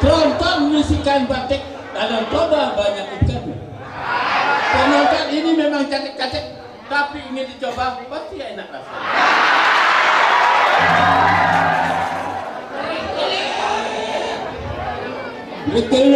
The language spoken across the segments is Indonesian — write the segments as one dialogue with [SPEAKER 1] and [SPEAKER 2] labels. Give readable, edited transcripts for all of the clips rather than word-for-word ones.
[SPEAKER 1] Tronton musikan batik dalam coba banyak ikan. Penonton ini memang cantik-cantik, tapi ingin dicoba pasti enak rasanya. Betul.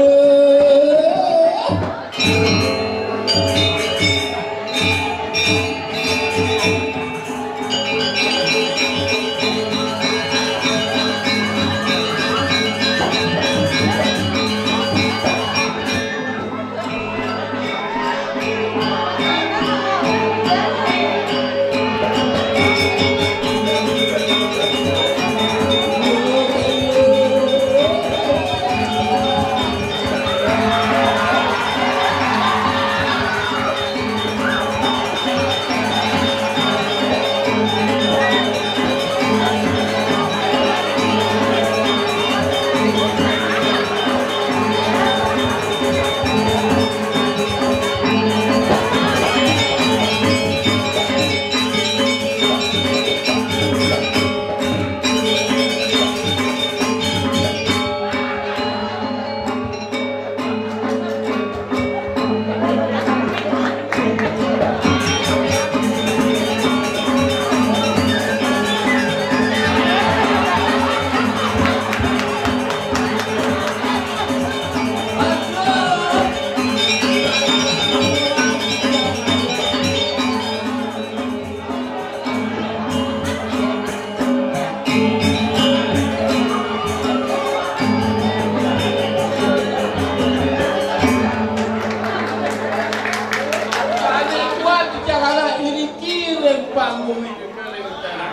[SPEAKER 1] Panggung itu kali utara.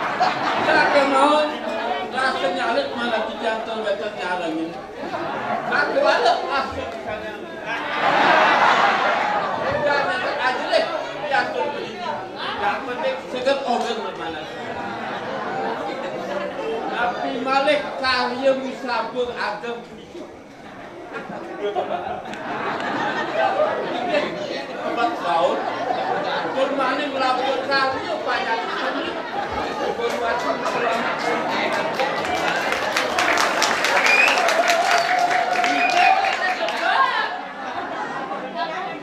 [SPEAKER 1] Tak kenal, rasa nyalek malah dijantung betul nyalengin. Aku ada asik sana. Jangan aja deh, jantung beli. Yang penting seger organ mana. Tapi malek karya musabur agam. Empat tahun. Bermana melapor karya banyak sekali. Berwajib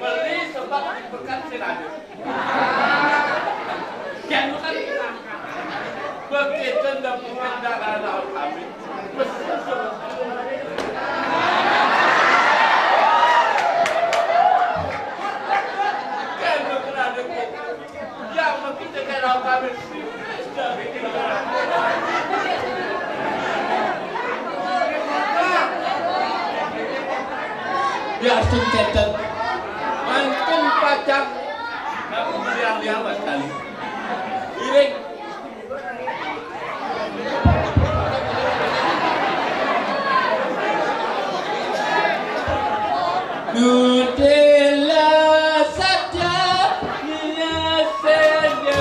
[SPEAKER 1] beli sebab dipekan siladu. Jangan kan begitu dan pengendara laut kami. Ya sungketan mantan pacak yang sekali iring Nutella saja dia sejadi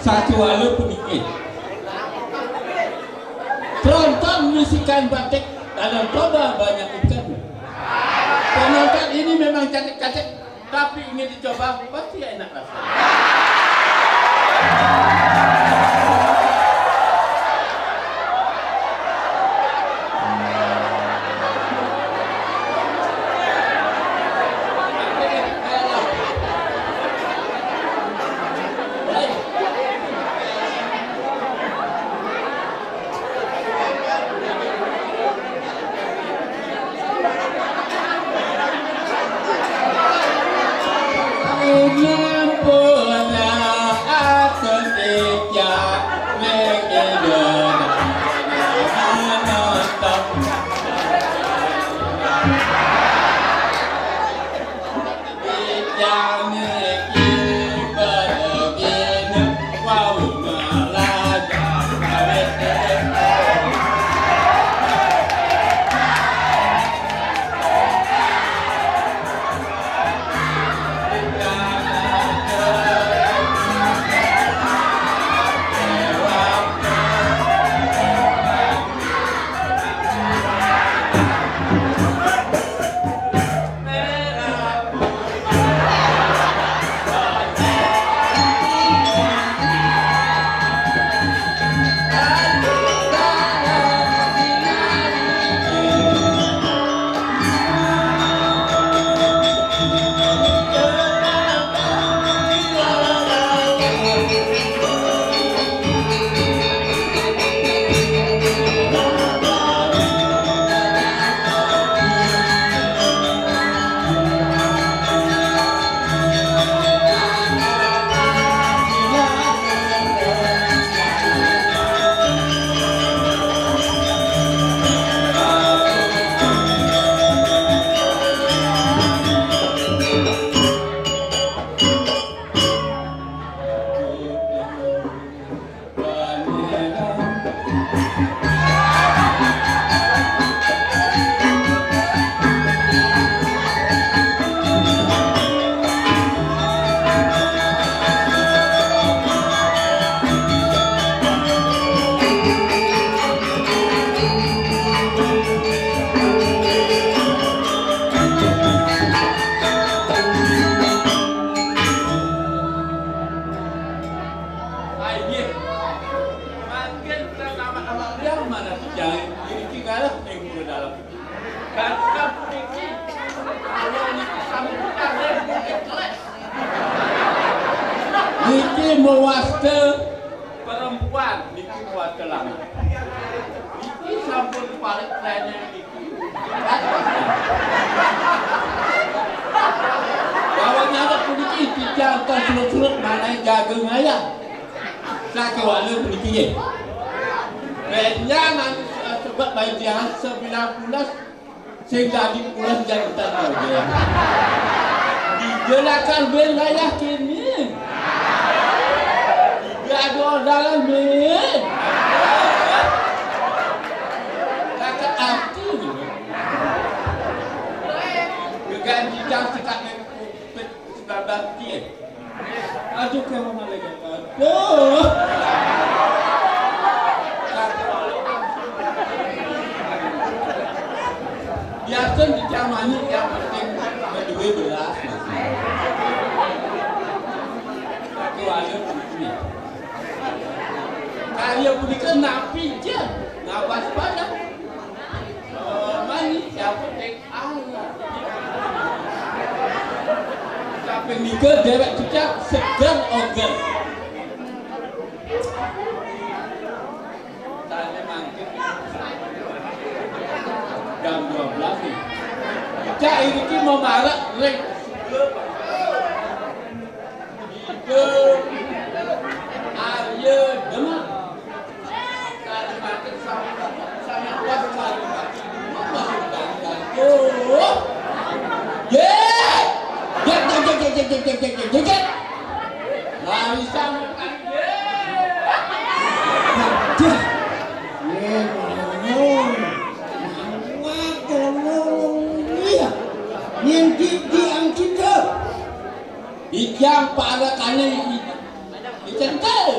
[SPEAKER 1] satu walu pemikir Tronton musikan batik dalam coba banyak ikan. Penonton ini memang cantik-cantik, tapi ingin dicoba pasti enak rasanya. Menyempurna atau tidak Niki mewaste perempuan, niki mewaste lanang. Niki sampun paling trennya niki. Kalau nyata niki dijantar sulut-sulut mana jagung ayam. Sakit walau niki ye. Bednya nanti sebab bagian 19 sehingga di pulau jantan aja. Digelakan wilayah kini. Ada dalam ni, kakak aku ni, ganti jam sekarang sebab bantian. Aduh kamu malah kata, aduh. Biasa di zaman ini yang penting berdua belas. Aku ada begini. Kalian boleh kena pijat, nak waspada. Mani siapa tek Allah. Tapi ni ke dewek cicak segan organ. Tanya mangkit. Jam 12 ni. Cak ini mau marah rek. Ke Arya Demak. Yang para kali dicental.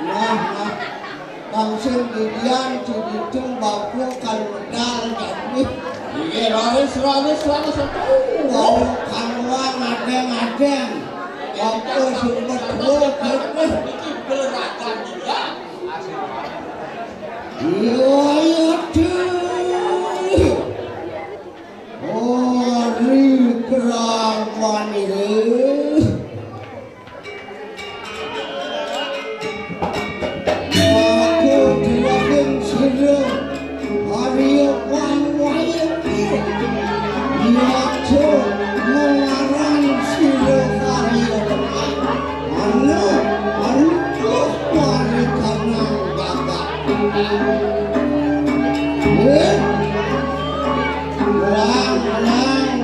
[SPEAKER 2] Nah, langsung didian cincin baku kaludal jadi.
[SPEAKER 1] Iya, ralis satu.
[SPEAKER 2] Kalau kaluan adeng. Baku sumber dua gitu.
[SPEAKER 1] Berakan dia.
[SPEAKER 2] Iya tuh. Oh, rikrang wanita. Lang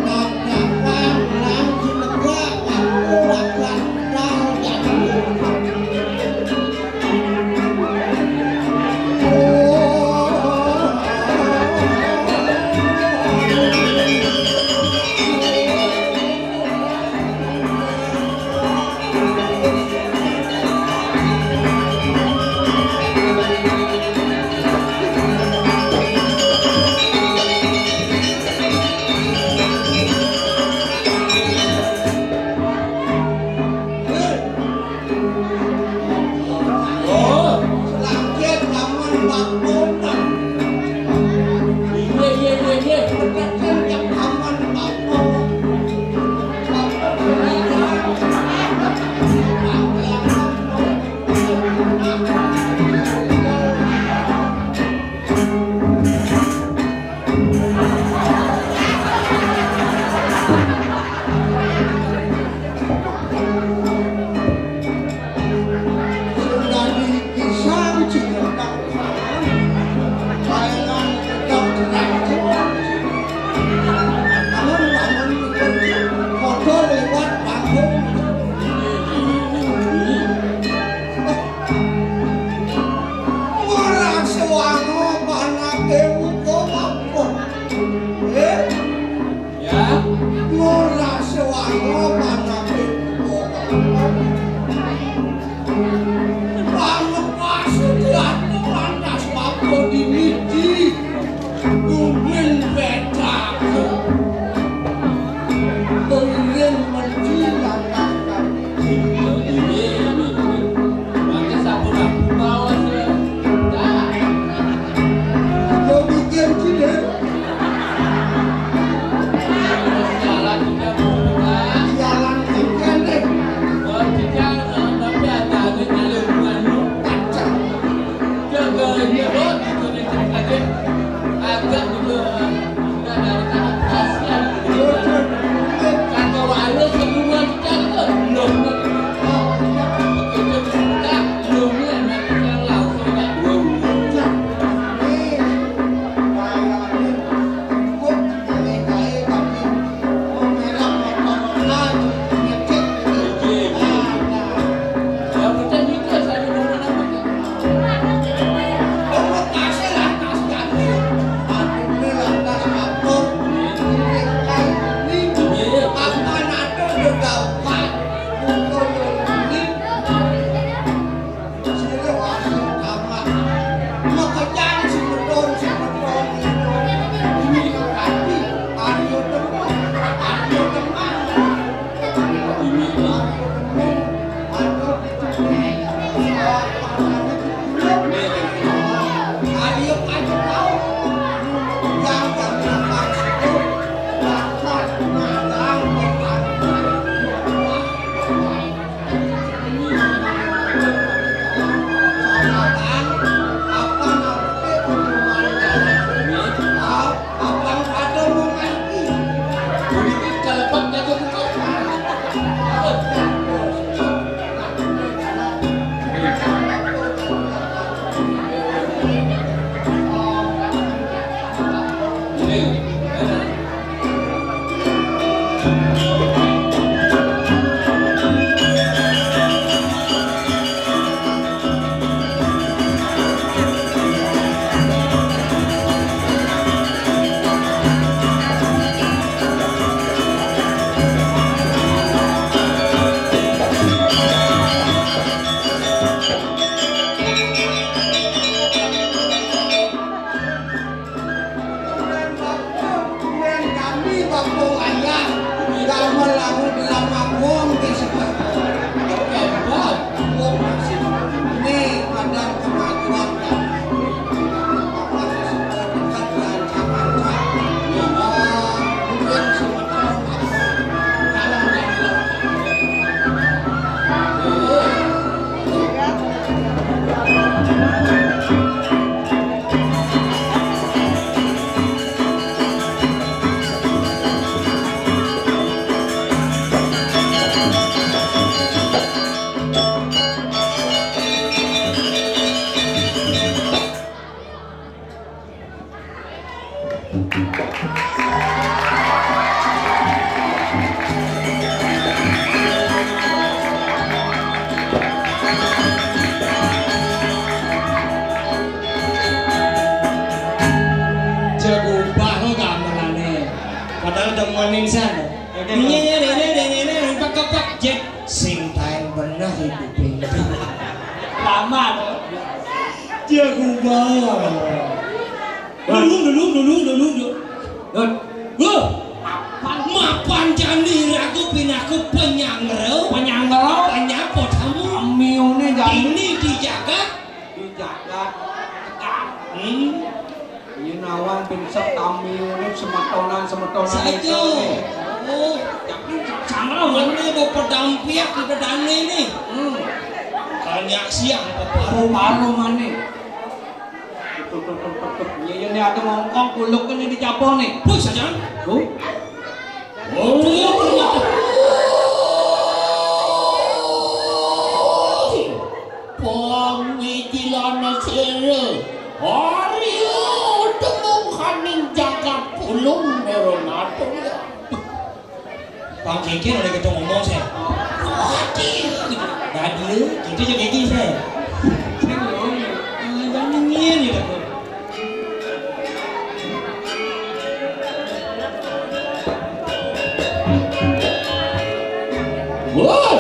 [SPEAKER 1] Woi,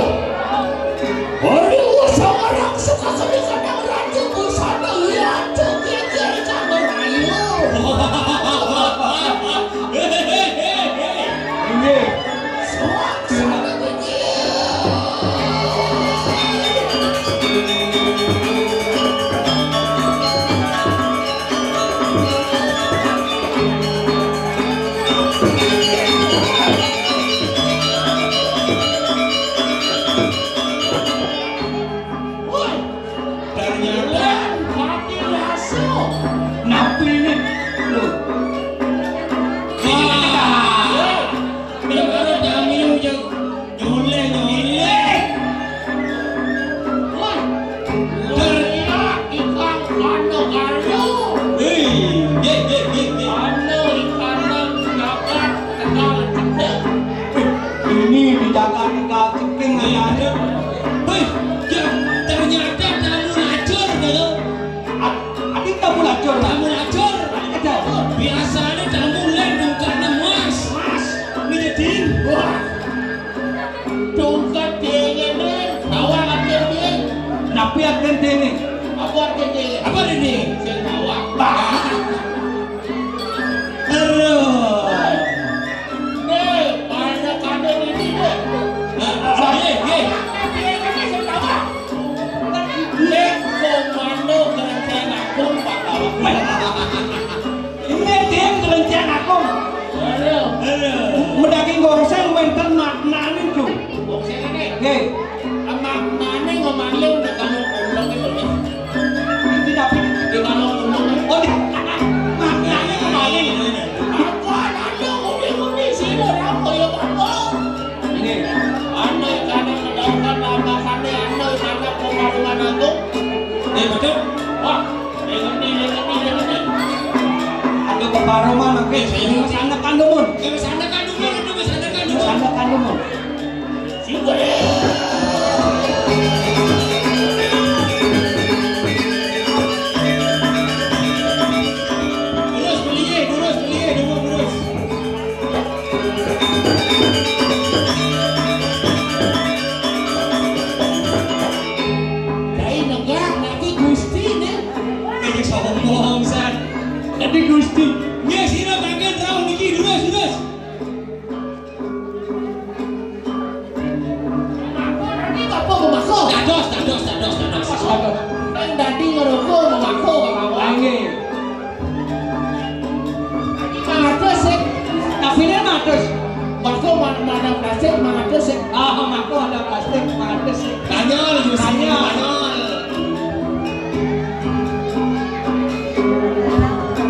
[SPEAKER 1] hari orang suka kadang-kadang raja busana lihat cekir kamar ayo. Ini suasana begini. Apa ini? Saya bawa. Nih, ada kado ini deh. Komando kerencana akung Pak Lawak. Ini tim kerencana akung. Mendaki gongseng menten maknane cu. Gongsengane. Nggih. Maknane ngomalih udah kamu ulang itu nih. Di kalau oh maknanya kembali apa ada undi sini apa ya apa ini anda karena mendapatkan tambahannya anda karena pengaruhan itu betul wah ini ada pengaruhan oke saya sana kandumun siapa Jadi Gusti, ya sira tangan tahu niki terus. Ini apa memaku? Dados. Yang tadi ngerokok memaku kamu. Nggih. Mangados sik. Tafine mangados. Mako mana plastik mangados sik. Mako ada plastik mangados sik. Kanyol.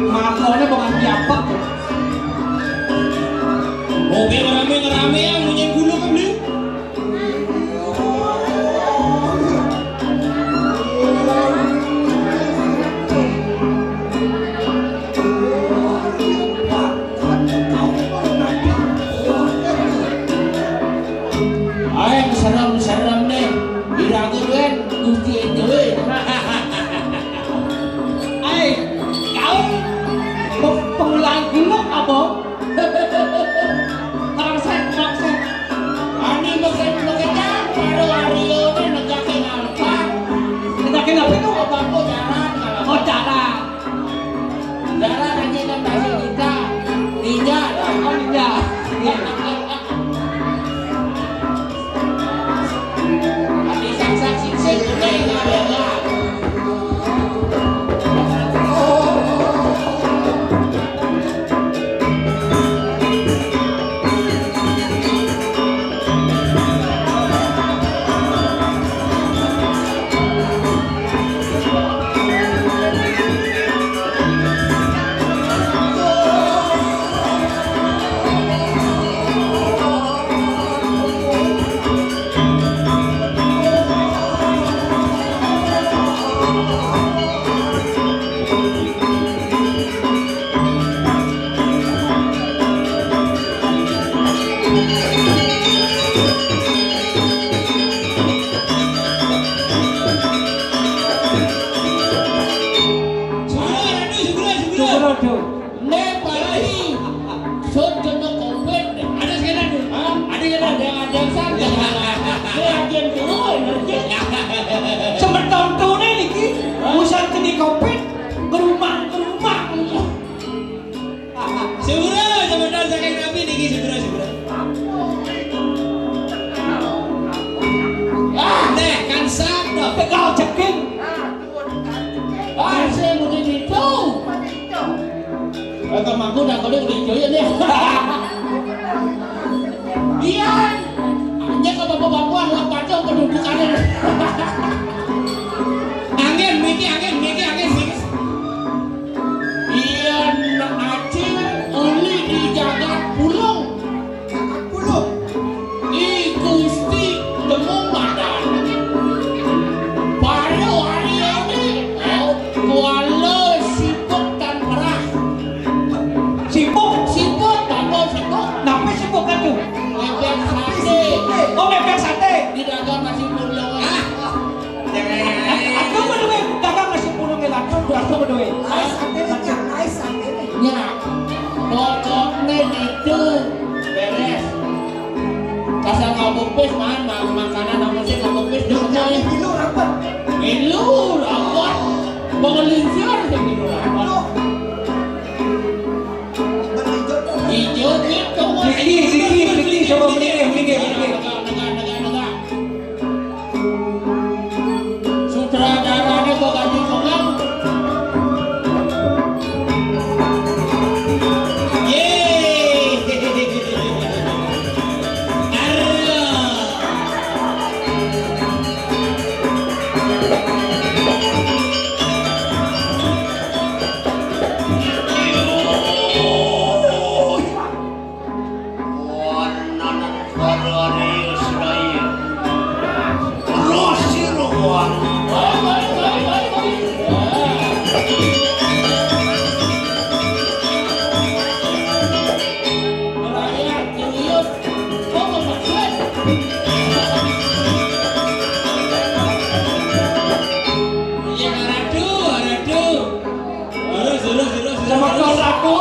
[SPEAKER 1] Makonnya bukan diapak. Mobil ngerame yang munyin gulu kan beli. Ayo serem nih. Diragu duit Gusti duit. Pengulangan gulung apa? Makset. Ani maksudnya baru Aryo ini negakin apa? Negakin apa itu? Apa jalan? Oh jalan. Jalan aja kan kasih kita. Ninja. Oh ninja. Adi saksak sik ini nggak ada. agen dulu
[SPEAKER 3] Semeton tune niki usan kini Covid gerumah.
[SPEAKER 4] Segera sebentar saking Nabi niki segera. Neh kan sabdo
[SPEAKER 3] Tegal ceking.
[SPEAKER 1] saya mungkin itu temanku dah kau udah hijau ya nih iya hanya ke bapak-bapak nggak pacong kedudukannya
[SPEAKER 4] angin miki
[SPEAKER 1] iya nak aci uli di jagat pulung i gusti demung badan baru hari ini kuala sibuk dan perah sibuk bapak sibuk
[SPEAKER 3] Napa sibuk kan tuh?
[SPEAKER 1] bebek sate
[SPEAKER 3] Oh bebek sate.
[SPEAKER 1] di dagang masih pulung
[SPEAKER 3] Aku menduwe dagang nasi pulung ngelan. Aku menduwe.
[SPEAKER 1] ya pokoknya itu beres kasar ngabupis makanan nama sih ngabupis dong milu rapat pengelinsian sih milu rapat hijau gitu
[SPEAKER 3] Riki coba beli.
[SPEAKER 1] sutradaranya kok ganti pengang
[SPEAKER 3] Sama kau aku.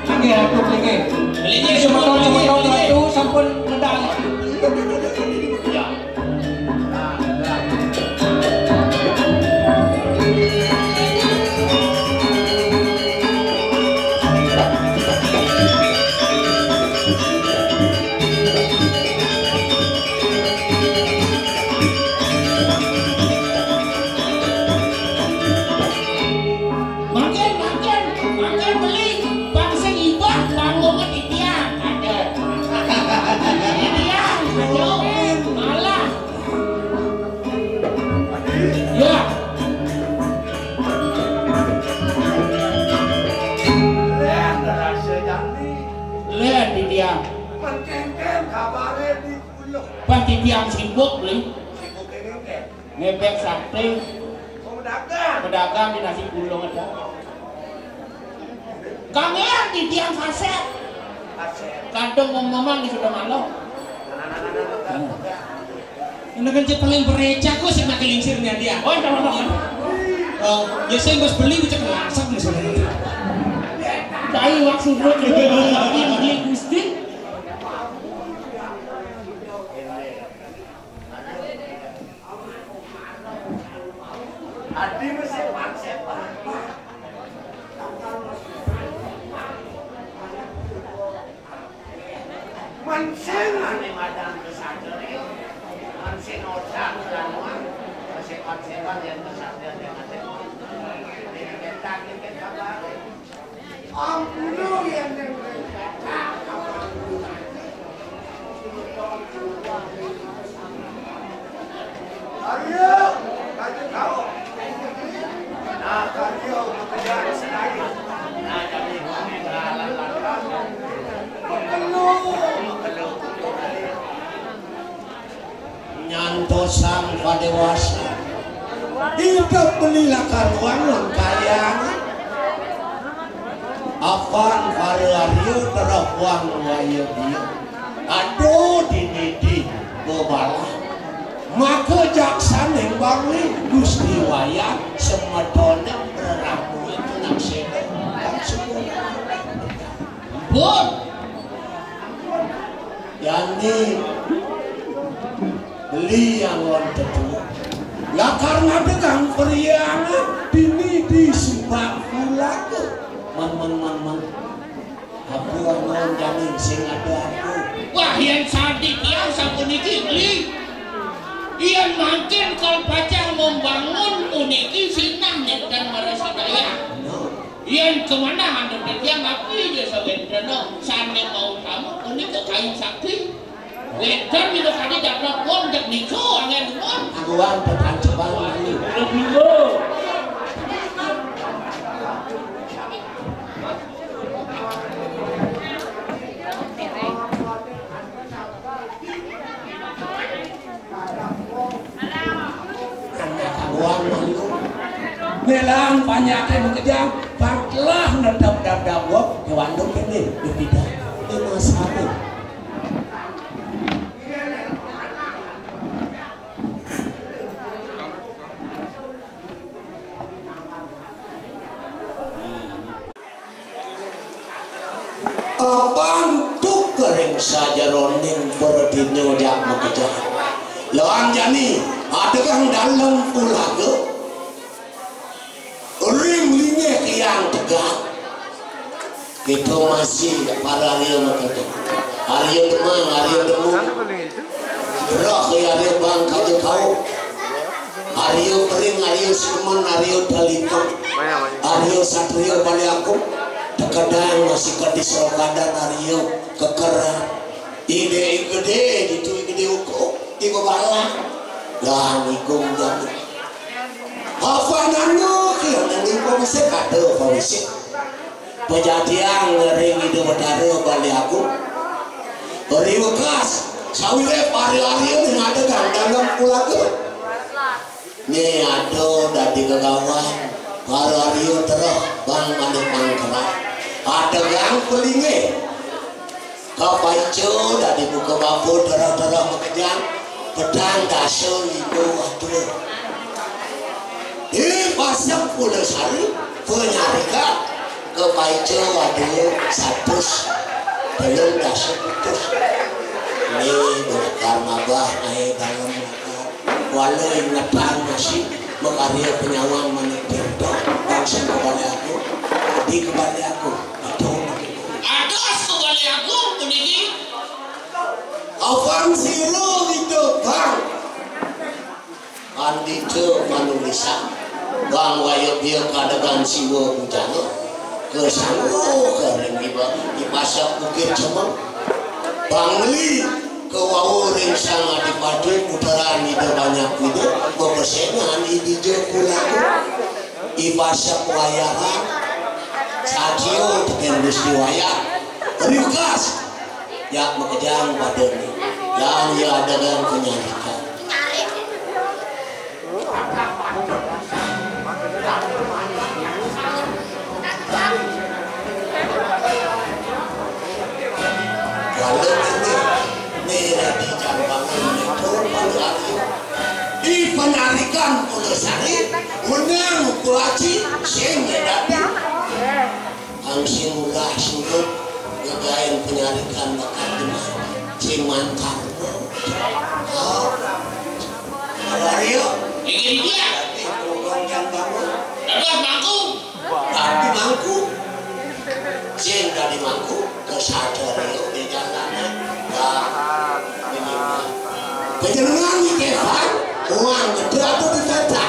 [SPEAKER 3] Lagi aku lagi. Cuma tahun itu sampun medal.
[SPEAKER 1] makin beli bangsa ibah bangunnya di tiang ada di tiang malah ya lihat di tiang pas di tiang sibuk beli ngebek sate pedagang di nasi gulung ada kangen di tiang kaset kadang ngomong di sudah malam
[SPEAKER 4] ini kan paling bereca kok sih makin lingsirnya dia
[SPEAKER 1] oh teman-teman
[SPEAKER 4] ya saya nggak beli cek langsung nih sebenarnya
[SPEAKER 1] tapi maksudnya di Gusti
[SPEAKER 2] Adi mesti paksa Mansen ane madam kesadar yo. Mansen otak lanuan. Masih konsepan yang kesadar yang ada. Ini kita kabar. Ampuno yang Ayo, kaji kau. Nah, kajian pekerjaan sedaya. Nah, kami kami berlalang-lalang. Nyantosang padewasa hidup belilah karuan lang kalian apan variario terapuang wayo dia aduh dinidi bobala maka jaksan yang bangun Gusti wayang semetone beramu itu nak
[SPEAKER 1] Pun.
[SPEAKER 2] Yani beli yang lontet dulu. Lah karena dengan periangan dini disumbang pula ke. Man. Aku ngomong jamin sing ada aku.
[SPEAKER 1] Wah yang sadik yang sampun iki beli. Iyan makin kalau pacang membangun uniki sinang dan merasa daya. Iyan kemana anda dia ngapain dia sebenarnya sana mau kamu unik ke kain sakti. Wedan itu kali dapat pun dak niko angin pun.
[SPEAKER 2] Aguan petang cebang ini.
[SPEAKER 1] Niko.
[SPEAKER 2] Melang banyak yang kejam, baklah nedap wok kewandung ini berbeda. Ini masalah. Bantuk kering saja roning berdinyo dak mengejar. Lawan jani ada kang dalam pulaga. Ring linya yang tegak itu masih para Aryo makanya Aryo demang, Aryo demu roh ke Aryo bang kaje kau Aryo kering, Aryo siman, Aryo dalikom Aryo satrio balik aku terkadang masih kadis rokadan Aryo kekeran ide gede itu ide uko ibu balak lah nikum jadi apa nano kira nanti komisi kado komisi pejadian ngering itu berdara balik aku beri bekas sawile pari-pari yang ada kan dalam pulang ke ini ada dari kegawan pari-pari terus bang manik mangkerak ada gang pelinge kapaico dari buka bapu terus mengejar pedang dasar itu waduh ini pasang pula sari penyarikan ke Paico waduh satus belum dasar putus ini karena bah naik dalam walau ingatan masih mengarya penyawang menipir langsung kembali aku di kembali aku itu
[SPEAKER 1] atas kembali aku meniki
[SPEAKER 2] Afan Siro itu bang andi itu manusia bang wayo dia kadagan siwo bujana ke sangu kering di pasar bukit cemeng bang li ke wau ring sangat dipadu putaran itu banyak itu bebesengan di jepulaku di pasar wayaran sadio dengan gusti wayang riukas ya mengejar padanya yang ya dagang penyarikan di penarikan Pulasari menang kuaci sehingga datang angsi mudah surut ngegain penyarikan makan demam cimantar Aryo
[SPEAKER 1] ingin dia ada mangku
[SPEAKER 2] tapi mangku sing dari mangku ke Sadaryo di jalanan ini penjenengan di Kefan uang gede atau di peta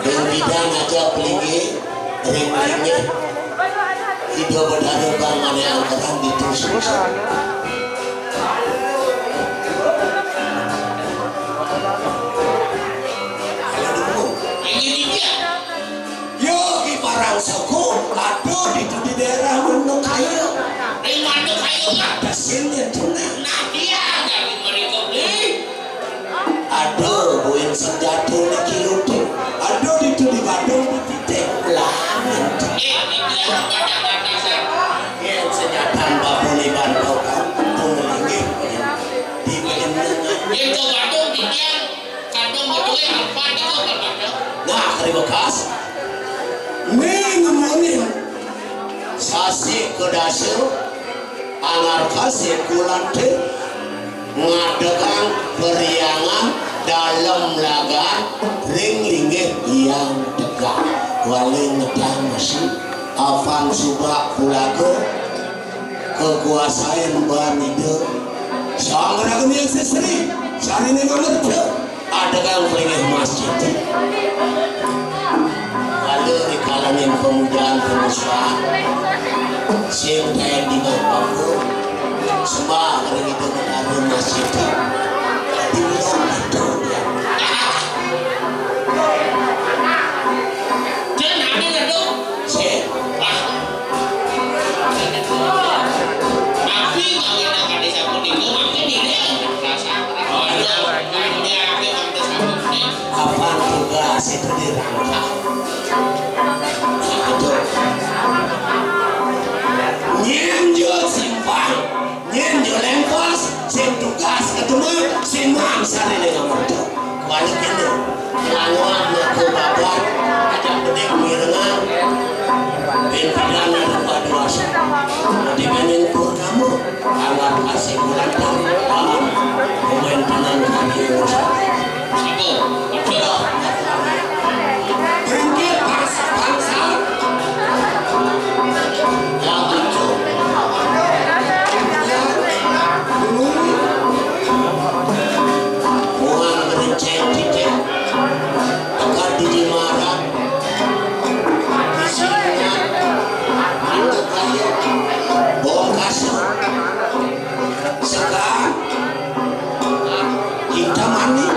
[SPEAKER 2] yang bidang aja pelingi ring-ringnya hidup berada bang mana yang terang ditusuk yo di barang soko aduh itu di daerah Munduk Kayu
[SPEAKER 1] di Munduk Kayu
[SPEAKER 2] ada sinnya tunang
[SPEAKER 1] nah dia dari mereka beli
[SPEAKER 2] aduh buin senjata di Kiluteng aduh itu di Bandung di titik ulangan
[SPEAKER 1] ini dia kadang-kadang
[SPEAKER 2] yang senjata babu di Bandung kasih kedasir angar kasih kulante ngadegang periangan dalam laga ring-ringge yang tegak waling ngedang masih afan subak kulago kekuasaan banide sangragam yang seseri cari nengamur adegang ringge masjid lalu di kalangan pemudaan pengusaha sing kayak di bawahku semua hari itu menaruh masjid di luar itu ya
[SPEAKER 1] jangan ada dong
[SPEAKER 2] sih
[SPEAKER 1] tapi kalau nak ada sabun itu maksudnya dia rasa
[SPEAKER 2] apa tugas itu dirangka itu nyenjo simpang nyenjo lempos sing tugas ketemu sing mangsane dengan motor balik ini lawan ke babat ada bening mirengan pimpinan lupa dosa dibenin purnamu anggap kasih bulan tahun pemain tenang kami Bengkit bangsa Uang berencet tidak akan dimarah disiapkan untuk kaya bom kasar sekarang kita mandi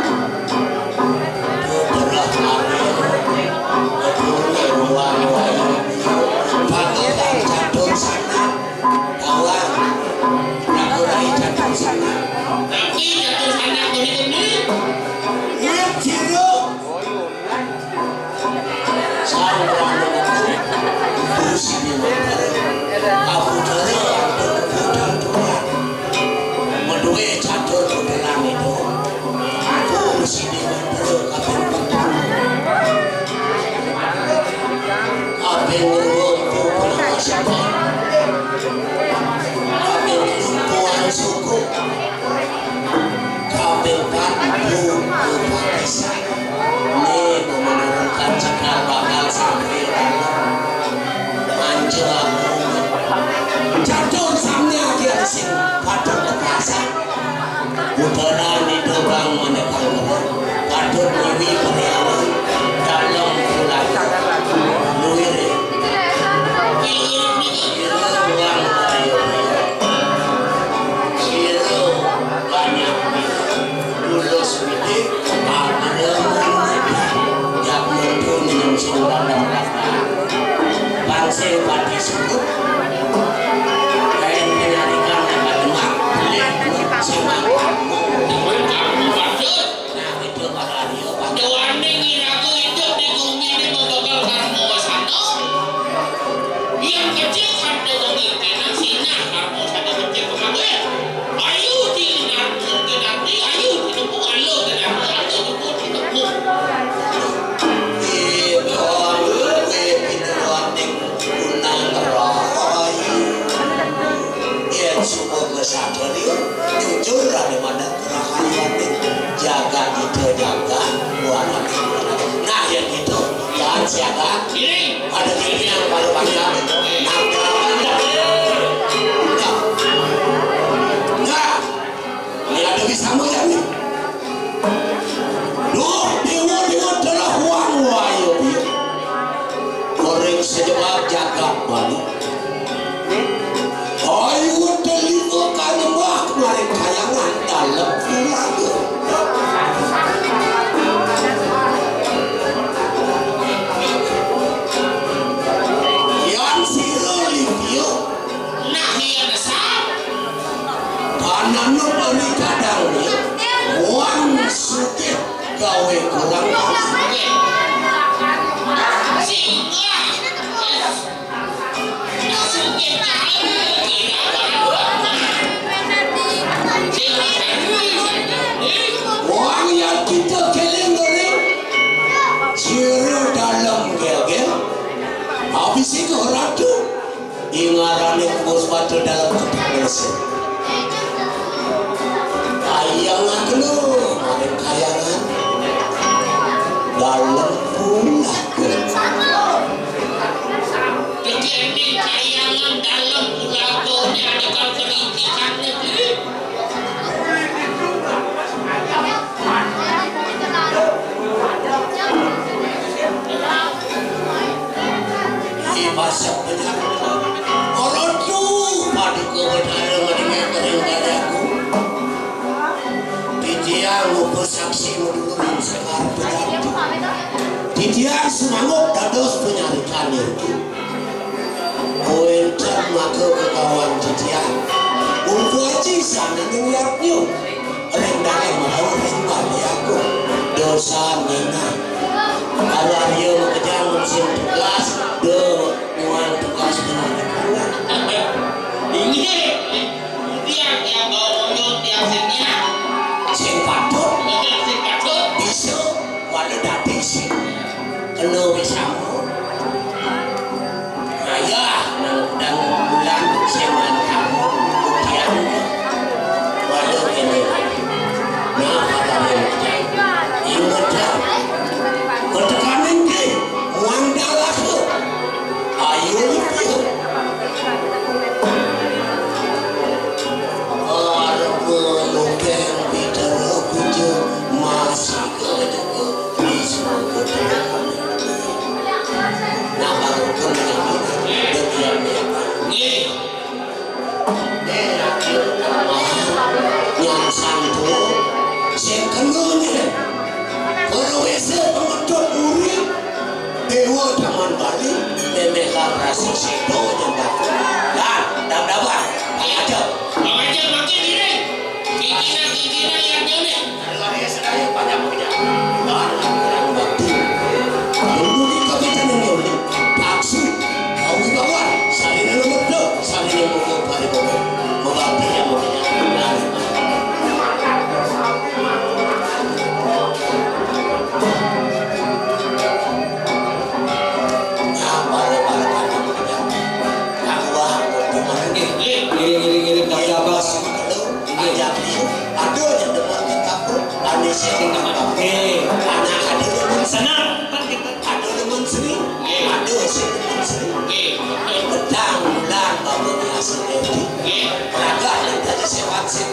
[SPEAKER 2] Bukan itu bang menekan patut lebih beriawan dalam bulan luir kilo banyak lulus bidik ada yang muncul dengan suara bangsa pati sebut kain menyarikan dapat demak beli semak jujur ada mana kerahayan jaga itu jaga buat nah yang itu jangan siaga ada diri yang paling banyak nah ini ada bisa melihat nih dewa telah uang wayo goreng sejawab jaga balik ayo terlibat kalimah kemarin kayangan dalam villa yang sirolivio nah yang sah karena beri kadangnya uang suke gawe kurang uang yang kita keleng-keleng ciru dalam gel-gel habis itu ratu ingat sesuatu dalam kepengenalan. Kayangan lu, makin kayangan dalam pula.
[SPEAKER 1] Jadi kayangan dalam pulagonya ada kelintikan negeri.
[SPEAKER 2] Masa benar orang tu pada kebenaran dengan kering padaku Titiang bersaksi menurun sekarang berarti Titiang semangat dados penyarikan itu Kuentar maka kekawan Titiang Umpuaci sana ngeliatnya Rendahnya mahu ringan aku Dosa nena Kalau dia mengejar musim tugas Nuan tugas benar.
[SPEAKER 1] Ini dia yang bawa dia senya.
[SPEAKER 2] Sing patut bisa walau dati sing kalau bisa mau. Ayah dan bulan seman kamu ujian walau ini. Nah pada ingat ya. Ketekanan ke uang darah tu. Ayo itu. Orang melukeng bicara kujo masih kedua risau kedua. Nama kemenangan demikian. Yang santu, sekenanya. Kalau ese pengecut urip, dewa taman Bali, memekar rasi sedo yang batu. Dan dapat, aja.
[SPEAKER 1] Aja makin diri. Kikina yang ini.
[SPEAKER 2] Kalau ese saya banyak punya. Dan kurang batu. Dulu di kapitan yang nyoli, taksi, kau dibawa, salin nomor dua, salin yang mau pada bawa, membakti yang mau punya.
[SPEAKER 3] Ngirim tapi apa?
[SPEAKER 2] Ada yang depan kita pun kami sharing nama kami. Anak ada depan senang, ada depan seni, ada sih depan seni. Petang bulan baru biasa jadi. Raga yang tadi sewa sih